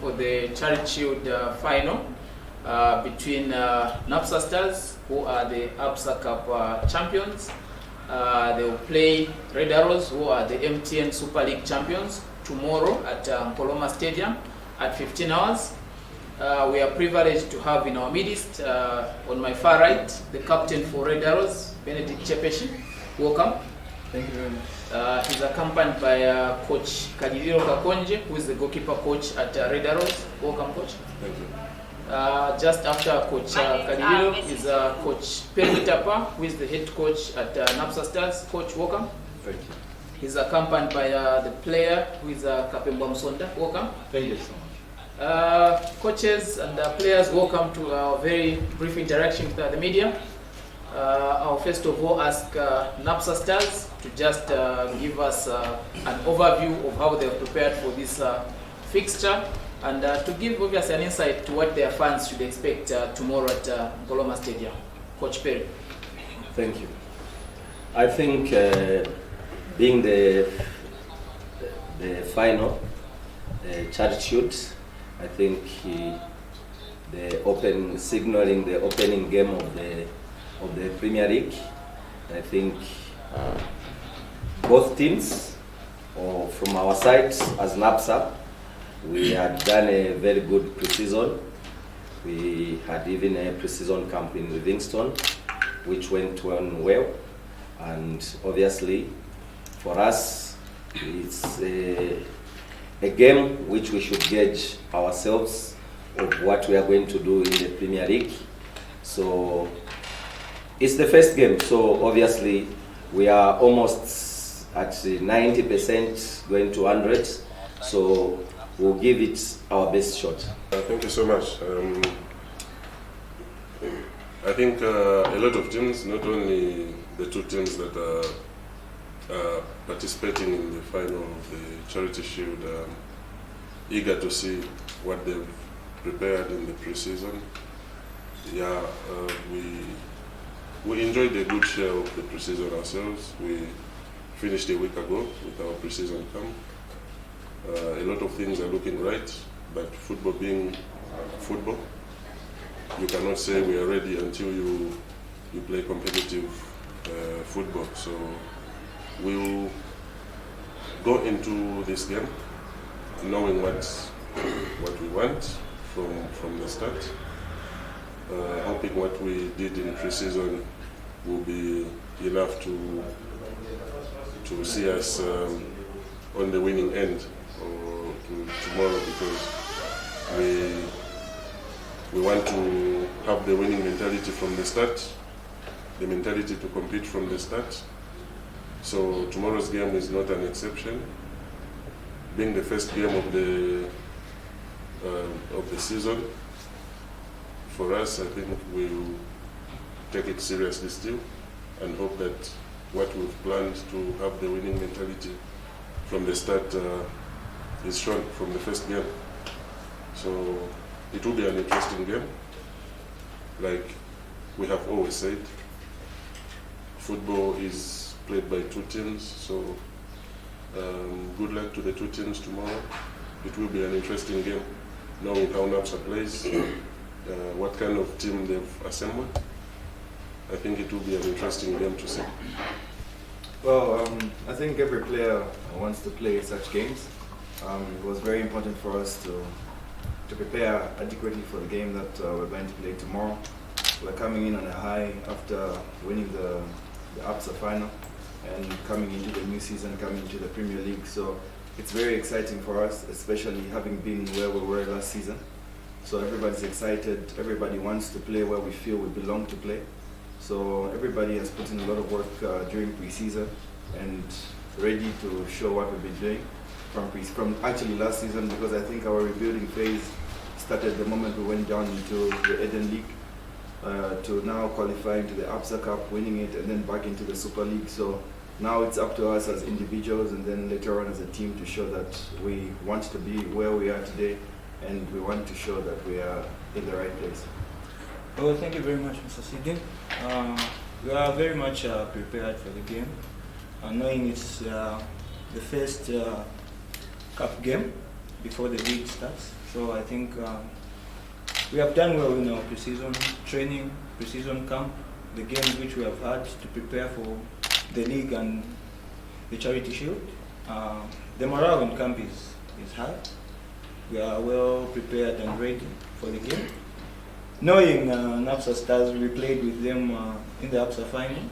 for the Charity Shield final between NAPSA Stars, who are the ABSA Cup champions. They will play Red Arrows, who are the MTN Super League champions, tomorrow at Nkoloma Stadium at 15 hours. We are privileged to have in our midst, on my far right, the captain for Red Arrows, Benedict Chepeshi. Welcome. Thank you very much. He's accompanied by Coach Kadiliro Kakonje, who is the goalkeeper coach at Red Arrows. Welcome, Coach. Thank you. Just after Coach Kadiliro is Coach Permitapa, who is the head coach at NAPSA Stars. Coach, welcome. Thank you. He's accompanied by the player, who is Kapembwa Musonda. Welcome. Thank you so much. Coaches and players, welcome to our very brief interaction with the media. I'll first of all ask NAPSA Stars to just give us an overview of how they've prepared for this fixture, and to give obviously an insight to what their fans should expect tomorrow at Nkoloma Stadium. Coach Perry. Thank you. I think being the final charity shoot, I think signaling the opening game of the Premier League. I think both teams, or from our side as NAPSA, we had done a very good pre-season. We had even a pre-season camp in Livingston, which went on well. And obviously, for us, it's a game which we should gauge ourselves of what we are going to do in the Premier League. So it's the first game, so obviously we are almost at 90% going to 100, so we'll give it our best shot. Thank you so much. I think a lot of teams, not only the two teams that are participating in the final of the Charity Shield, eager to see what they've prepared in the pre-season. Yeah, we enjoyed a good share of the pre-season ourselves. We finished a week ago with our pre-season camp. A lot of things are looking right, but football being football, you cannot say we are ready until you play competitive football. So we will go into this game knowing what we want from the start, hoping what we did in pre-season will be enough to see us on the winning end or tomorrow, because we want to have the winning mentality from the start, the mentality to compete from the start. So tomorrow's game is not an exception. Being the first game of the season, for us, I think we'll take it seriously still and hope that what we've planned to have the winning mentality from the start is shown from the first game. So it will be an interesting game. Like we have always said, football is played by two teams, so good luck to the two teams tomorrow. It will be an interesting game, knowing how NAPSA plays, what kind of team they've assembled. I think it will be an interesting game to see. Well, I think every player wants to play such games. It was very important for us to prepare adequately for the game that we're going to play tomorrow. We're coming in on a high after winning the ABSA final and coming into the new season, coming into the Premier League. So it's very exciting for us, especially having been where we were last season. So everybody's excited, everybody wants to play where we feel we belong to play. So everybody has put in a lot of work during pre-season and ready to show what we've been doing from actually last season, because I think our rebuilding phase started the moment we went down into the Eden League to now qualifying to the ABSA Cup, winning it, and then back into the Super League. So now it's up to us as individuals and then later on as a team to show that we want to be where we are today and we want to show that we are in the right place. Well, thank you very much, Mr. Sidney. We are very much prepared for the game, knowing it's the first cup game before the league starts. So I think we have done well in our pre-season training, pre-season camp, the games which we have had to prepare for the league and the Charity Shield. The morale in camp is high. We are well prepared and ready for the game. Knowing NAPSA Stars, we played with them in the APSA final.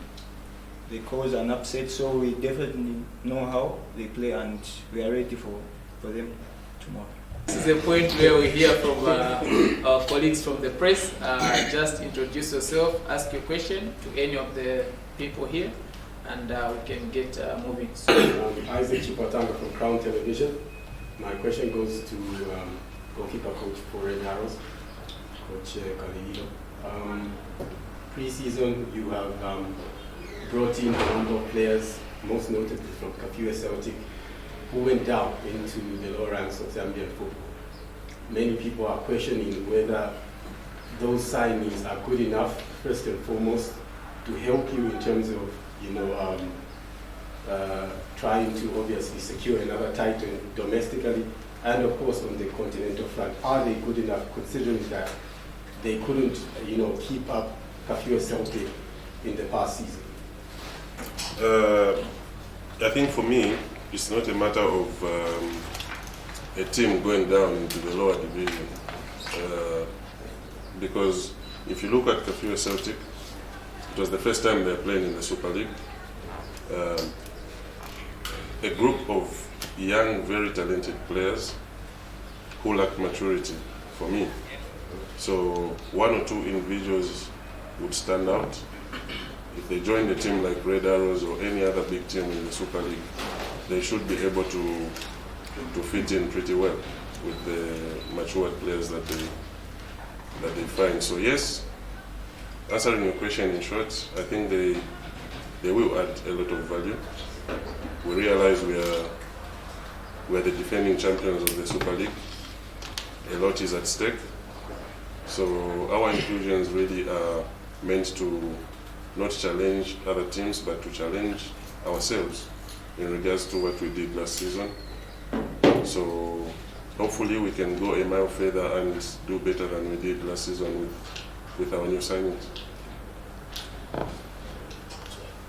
They caused an upset, so we definitely know how they play and we are ready for them tomorrow. This is a point where we hear from our colleagues from the press. Just introduce yourself, ask your question to any of the people here, and we can get moving. Isaac Chipatanga from Crown Television. My question goes to goalkeeper coach for Red Arrows, Coach Kalililo. Pre-season, you have brought in a number of players, most notably from Kafue Celtic, who went down into the lower ranks of Zambian football. Many people are questioning whether those signings are good enough, first and foremost, to help you in terms of, trying to obviously secure another title domestically, and of course on the continental front. Are they good enough, considering that they couldn't, keep up Kafue Celtic in the past season? I think for me, it's not a matter of a team going down into the lower division, because if you look at Kafue Celtic, it was the first time they're playing in the Super League. A group of young, very talented players who lack maturity, for me. So one or two individuals would stand out. If they join a team like Red Arrows or any other big team in the Super League, they should be able to fit in pretty well with the matured players that they find. So yes, answering your question in short, I think they will add a lot of value. We realize we are the defending champions of the Super League. A lot is at stake. So our inclusions really are meant to not challenge other teams, but to challenge ourselves in regards to what we did last season. So hopefully we can go a mile further and do better than we did last season with our new signings.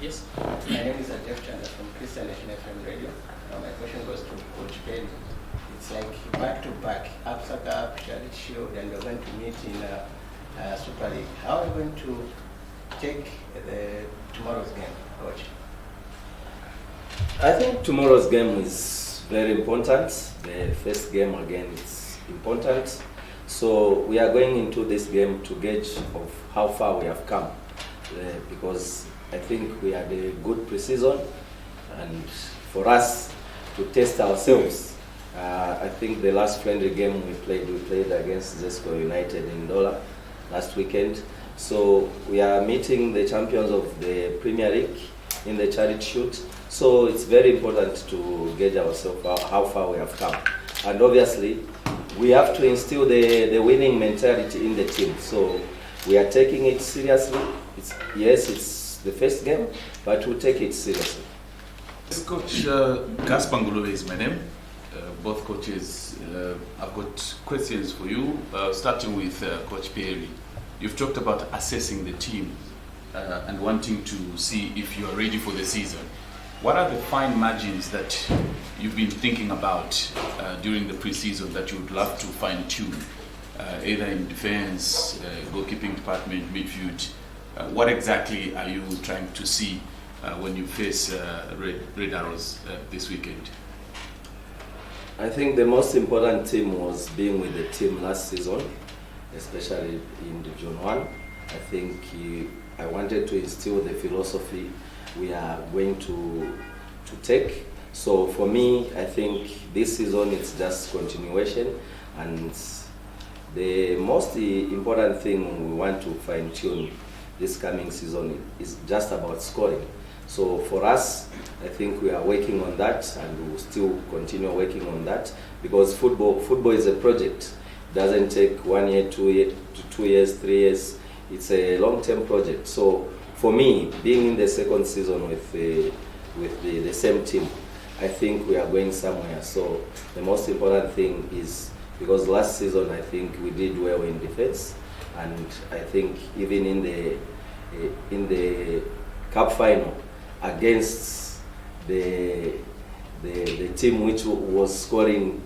Yes? My name is Adef Chanda from Christian Nation FM Radio. My question goes to Coach Perry. It's like back-to-back, APSA Cup, Charity Shield, and we're going to meet in Super League. How are we going to take tomorrow's game, Coach? I think tomorrow's game is very important. The first game again is important. So we are going into this game to gauge of how far we have come, because I think we had a good pre-season, and for us to test ourselves, I think the last friendly game we played against Zesco United in Dola last weekend. So we are meeting the champions of the Premier League in the Charity Shield. So it's very important to gauge ourselves how far we have come. And obviously, we have to instill the winning mentality in the team. So we are taking it seriously. It's the first game, but we'll take it seriously. Coach Gaspar Ngulube is my name. Both coaches, I've got questions for you, starting with Coach Perry. You've talked about assessing the team and wanting to see if you are ready for the season. What are the fine margins that you've been thinking about during the preseason that you would love to fine-tune, either in defense, goalkeeping department, midfield? What exactly are you trying to see when you face Red Arrows this weekend? I think the most important thing was being with the team last season, especially in Division 1. I think I wanted to instill the philosophy we are going to take. So for me, I think this season it's just continuation, and the most important thing we want to fine-tune this coming season is just about scoring. So for us, I think we are working on that, and we will still continue working on that, because football is a project. It doesn't take 1 year, 2 years, 3 years. It's a long-term project. So for me, being in the second season with the same team, I think we are going somewhere. So the most important thing is because last season I think we did well in defense, and I think even in the cup final against the team which was scoring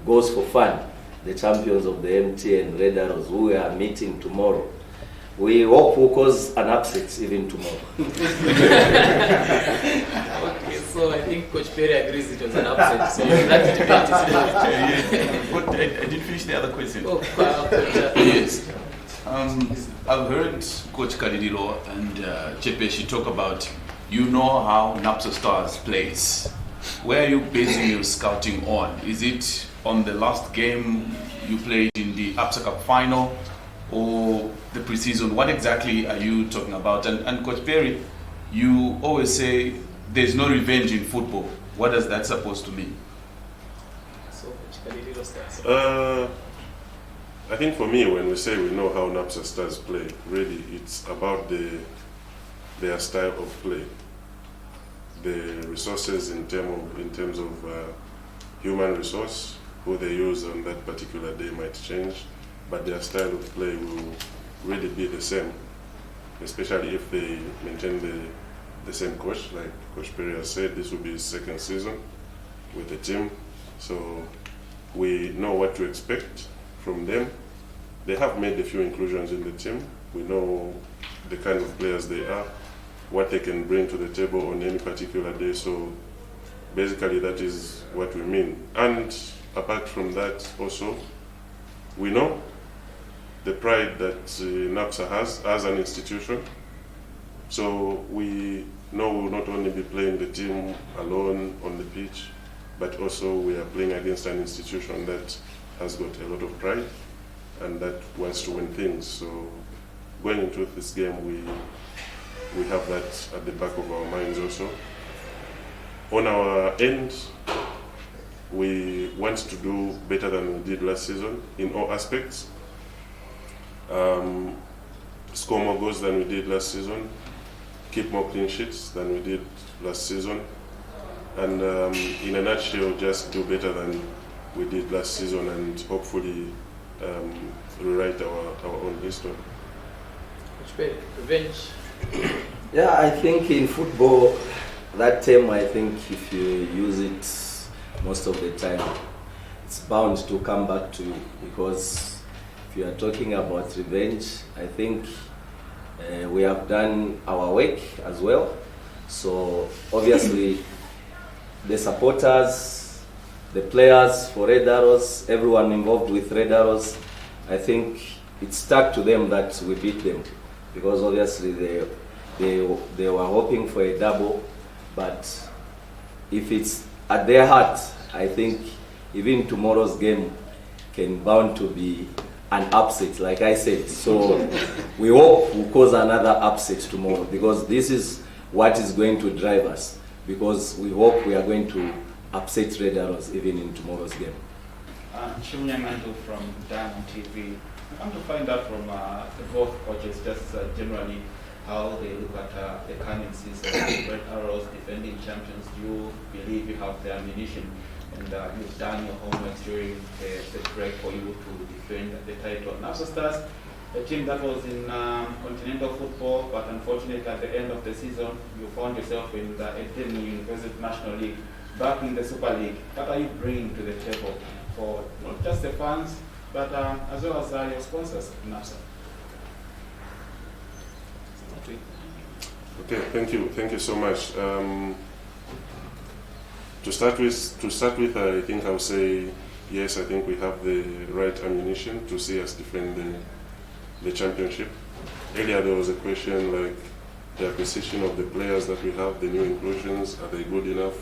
goals for fun, the champions of the MTN Red Arrows, who we are meeting tomorrow. We hope we'll cause an upset even tomorrow. Okay, so I think Coach Perry agrees it was an upset. So that debate is But I didn't finish the other question. Oh, Yes. I've heard Coach Kadidilo and Chepeshi talk about, you know how Napsa Stars plays. Where are you basing your scouting on? Is it on the last game you played in the APSA Cup final, or the preseason? What exactly are you talking about? And Coach Perry, you always say there's no revenge in football. What does that supposed to mean? So Coach Kadidilo starts. I think for me, when we say we know how NAPSA Stars play, really it's about their style of play. The resources in terms of human resource, who they use on that particular day might change, but their style of play will really be the same, especially if they maintain the same coach. Like Coach Perry has said, this will be his second season with the team, so we know what to expect from them. They have made a few inclusions in the team. We know the kind of players they are, what they can bring to the table on any particular day. So basically that is what we mean. And apart from that also, we know the pride that NAPSA has as an institution. So we know we will not only be playing the team alone on the pitch, but also we are playing against an institution that has got a lot of pride and that wants to win things. So going into this game, we have that at the back of our minds also. On our end, we want to do better than we did last season in all aspects. Score more goals than we did last season, keep more clean sheets than we did last season, and in a nutshell, just do better than we did last season and hopefully rewrite our own history. Coach Perry, revenge. Yeah, I think in football, that term, I think if you use it most of the time, it's bound to come back to you, because if you are talking about revenge, I think we have done our work as well. So obviously the supporters, the players for Red Arrows, everyone involved with Red Arrows, I think it's stuck to them that we beat them, because obviously they were hoping for a double, but if it's at their heart, I think even tomorrow's game can bound to be an upset, like I said. So we hope we'll cause another upset tomorrow, because this is what is going to drive us, because we hope we are going to upset Red Arrows even in tomorrow's game. Chimunyangandu from Diamond TV. I want to find out from both coaches just generally how they look at the coming season. Red Arrows, defending champions, do you believe you have the ammunition and you've done your homework during the break for you to defend the title? Napsa Stars, a team that was in continental football, but unfortunately at the end of the season you found yourself in the Eden University National League, back in the Super League. What are you bringing to the table for not just the fans, but as well as your sponsors in Napsa? Okay, thank you so much. To start with, I think I would say yes. I think we have the right ammunition to see us defend the championship. Earlier there was a question like the acquisition of the players that we have, the new inclusions, are they good enough?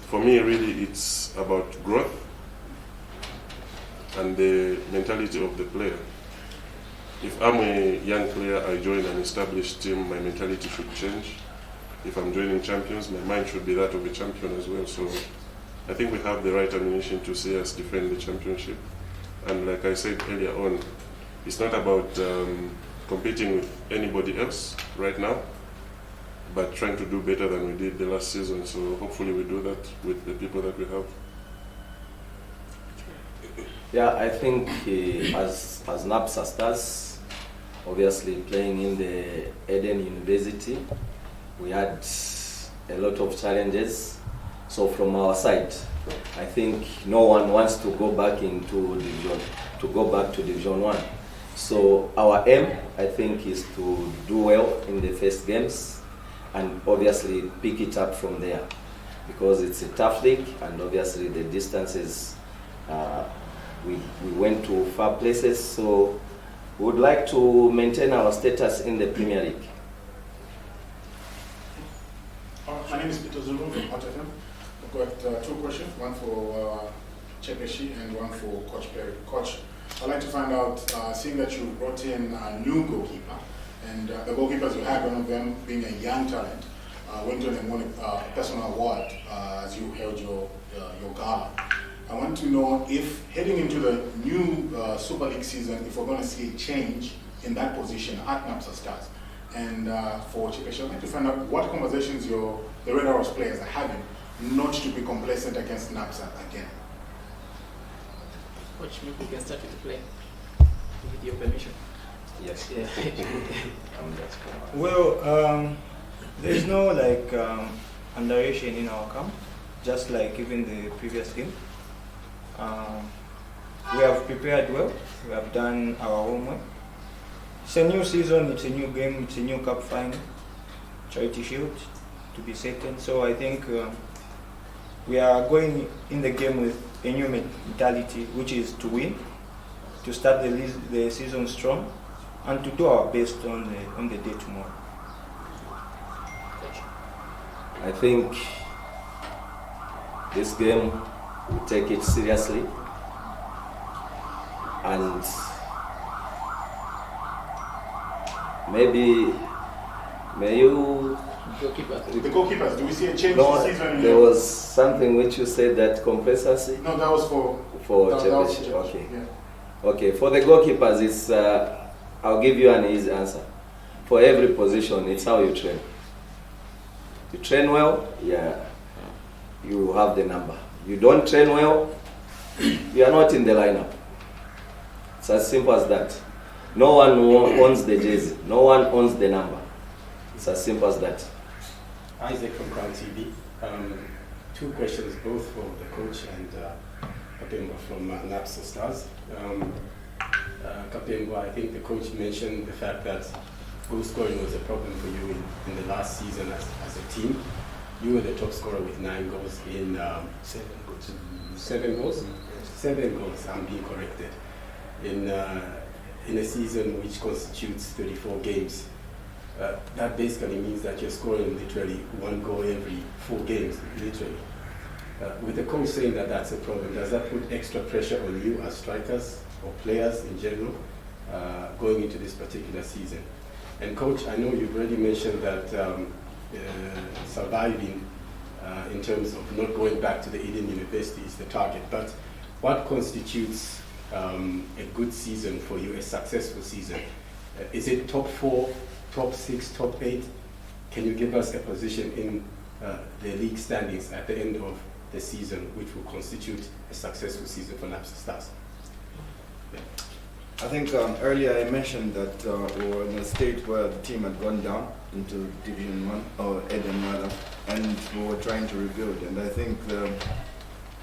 For me, really, it's about growth and the mentality of the player. If I'm a young player, I join an established team, my mentality should change. If I'm joining champions, my mind should be that of a champion as well. So I think we have the right ammunition to see us defend the championship. And like I said earlier on, it's not about competing with anybody else right now, but trying to do better than we did the last season. So hopefully we do that with the people that we have. Yeah, I think as NAPSA stars, obviously playing in the Eden University, we had a lot of challenges. So from our side, I think no one wants to go back to Division 1. So our aim, I think, is to do well in the first games and obviously pick it up from there, because it's a tough league and obviously the distances, we went to far places, so we would like to maintain our status in the Premier League. My name is Peter Zulu from Hot FM. I've got two questions, one for Chepeshi and one for Coach Perry. Coach, I'd like to find out, seeing that you brought in a new goalkeeper, and the goalkeepers you had, one of them being a young talent, went on and won a personal award as you held your gala. I want to know if, heading into the new Super League season, if we're going to see a change in that position at NAPSA Stars. And for Chepeshi, I'd like to find out what conversations the Red Arrows players are having not to be complacent against NAPSA again. Coach, maybe we can start with the play, with your permission. Yes. Yeah. Well, there's no underration in our camp, just like even the previous game. We have prepared well, we have done our homework. It's a new season, it's a new game, it's a new cup final, charity shield to be second. So I think we are going in the game with a new mentality, which is to win, to start the season strong, and to do our best on the day tomorrow. I think this game, we take it seriously, and may you... The goalkeepers, do we see a change No, this season? there was something which you said that complacency? No, that was for Chepeshi. Chepeshi, Okay. yeah. Okay, for the goalkeepers, it's I'll give you an easy answer. For every position, it's how you train. You train well, yeah, you have the number. You don't train well, you are not in the lineup. It's as simple as that. No one owns the jersey. No one owns the number. It's as simple as that. Isaac from Crown TV. Two questions, both for the coach and Kapembwa from NAPSA Stars. Kapembwa, I think the coach mentioned the fact that goal scoring was a problem for you in the last season as a team. You were the top scorer with 9 goals in 7 goals. 7 goals? 7 goals, I'm being corrected. In a season which constitutes 34 games. That basically means that you're scoring literally 1 goal every 4 games, literally. With the coach saying that that's a problem, does that put extra pressure on you as strikers or players in general going into this particular season? And coach, I know you've already mentioned that surviving in terms of not going back to the Eden University is the target, but what constitutes a good season for you, a successful season? Is it top 4, top 6, top 8? Can you give us a position in the league standings at the end of the season which will constitute a successful season for NAPSA Stars? Yeah. I think earlier I mentioned that we were in a state where the team had gone down into Division 1, or Eden rather, and we were trying to rebuild. And I think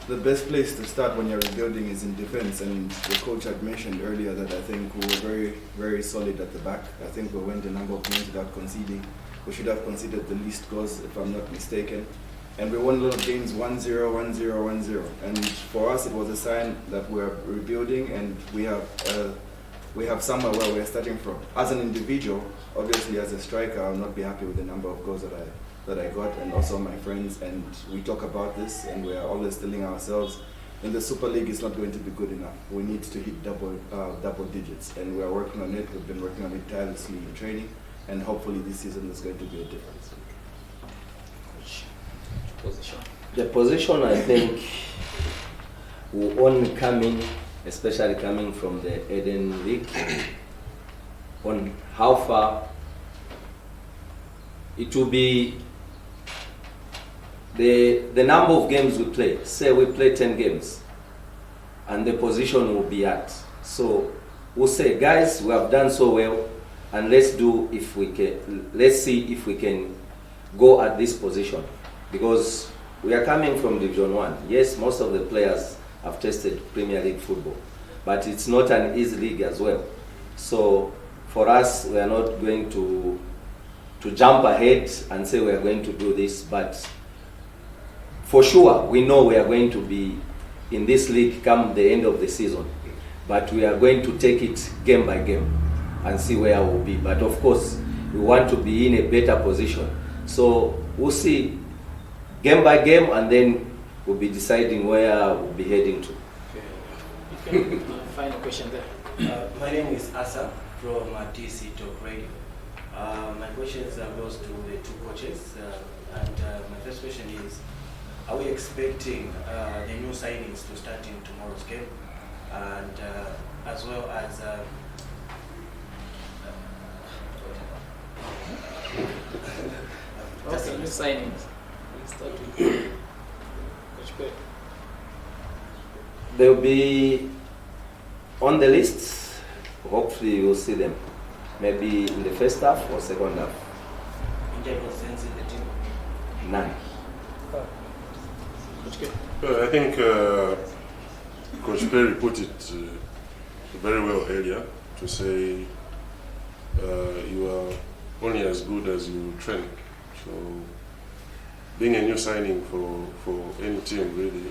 the best place to start when you're rebuilding is in defense, and the coach had mentioned earlier that I think we were very, very solid at the back. I think we went a number of games without conceding. We should have conceded the least goals, if I'm not mistaken. And we won a lot of games 1-0, 1-0, 1-0. And for us, it was a sign that we're rebuilding, and we have somewhere where we're starting from. As an individual, obviously as a striker, I'll not be happy with the number of goals that I got, and also my friends, and we talk about this, and we are always telling ourselves, in the Super League it's not going to be good enough. We need to hit double digits, and we are working on it. We've been working on it tirelessly in training, and hopefully this season is going to be a difference. Position. The position, I think, will only come in, especially coming from the Eden League, on how far it will be. The number of games we play, say we play 10 games, and the position we'll be at. So we'll say, guys, we have done so well, and let's see if we can go at this position, because we are coming from Division 1. Yes, most of the players have tested Premier League football, but it's not an easy league as well. So for us, we are not going to jump ahead and say we are going to do this, but for sure, we know we are going to be in this league come the end of the season, but we are going to take it game by game and see where we'll be. But of course, we want to be in a better position. So we'll see game by game, and then we'll be deciding where we'll be heading to. Okay. Final question there. My name is Asa from DC Talk Radio. My questions goes to the two coaches, and my first question is, are we expecting the new signings to start in tomorrow's game, and as well as okay, new signings. Let's start with Coach Perry. They'll be on the list. Hopefully you'll see them maybe in the first half or second half. injury concerns in the team? None. Coach Perry. I think Coach Perry put it very well earlier to say you are only as good as you train. So being a new signing for any team really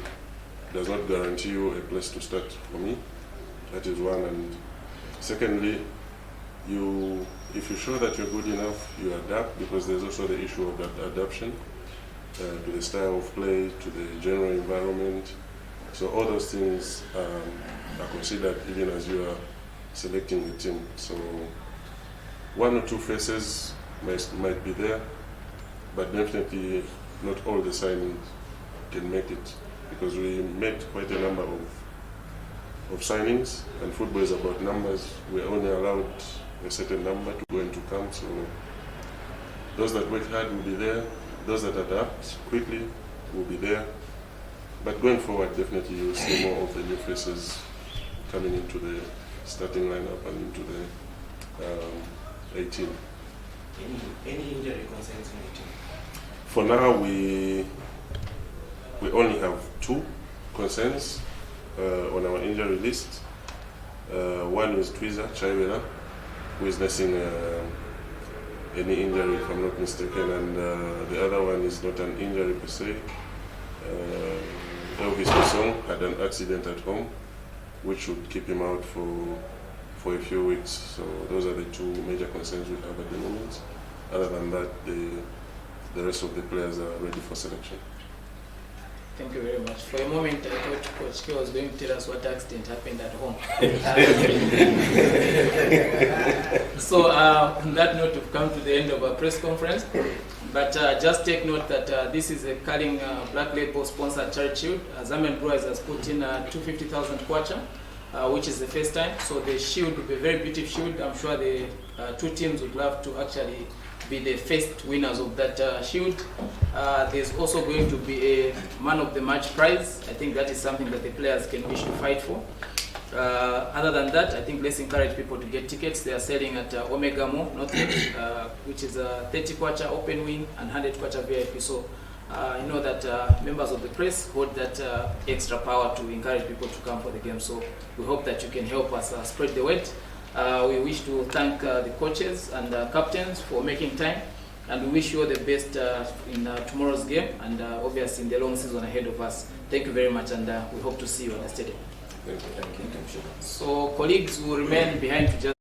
does not guarantee you a place to start for me. That is one. And secondly, if you show that you're good enough, you adapt, because there's also the issue of that adaptation to the style of play, to the general environment. So all those things are considered even as you are selecting the team. So one or two faces might be there, but definitely not all the signings can make it, because we made quite a number of signings, and football is about numbers. We're only allowed a certain number to go into camp, so those that work hard will be there, those that adapt quickly will be there. But going forward, definitely you'll see more of the new faces coming into the starting lineup and into the 18. Any injury concerns in the team? For now, we only have 2 concerns on our injury list. One is Twiza Chaiwela, who is nursing any injury, if I'm not mistaken, and the other one is not an injury per se. Elvis Musonda had an accident at home, which would keep him out for a few weeks. So those are the 2 major concerns we have at the moment. Other than that, the rest of the players are ready for selection. Thank you very much. For a moment, I thought Coach K was going to tell us what accident happened at home. So on that note, we've come to the end of our press conference. But just take note that this is a Carling Black Label sponsored charity shield. Zambian Brewers has put in 250,000 kwacha, which is the first time. So the shield will be a very beautiful shield. I'm sure the 2 teams would love to actually be the first winners of that shield. There's also going to be a man of the match prize. I think that is something that the players can wish to fight for. Other than that, I think let's encourage people to get tickets. They are selling at Omega Mall, which is 30 kwacha open wing and 100 kwacha VIP. So you know that members of the press hold that extra power to encourage people to come for the game. So we hope that you can help us spread the word. We wish to thank the coaches and captains for making time, and we wish you all the best in tomorrow's game, and obviously in the long season ahead of us. Thank you very much, and we hope to see you on the stadium. Thank you. So colleagues will remain behind to just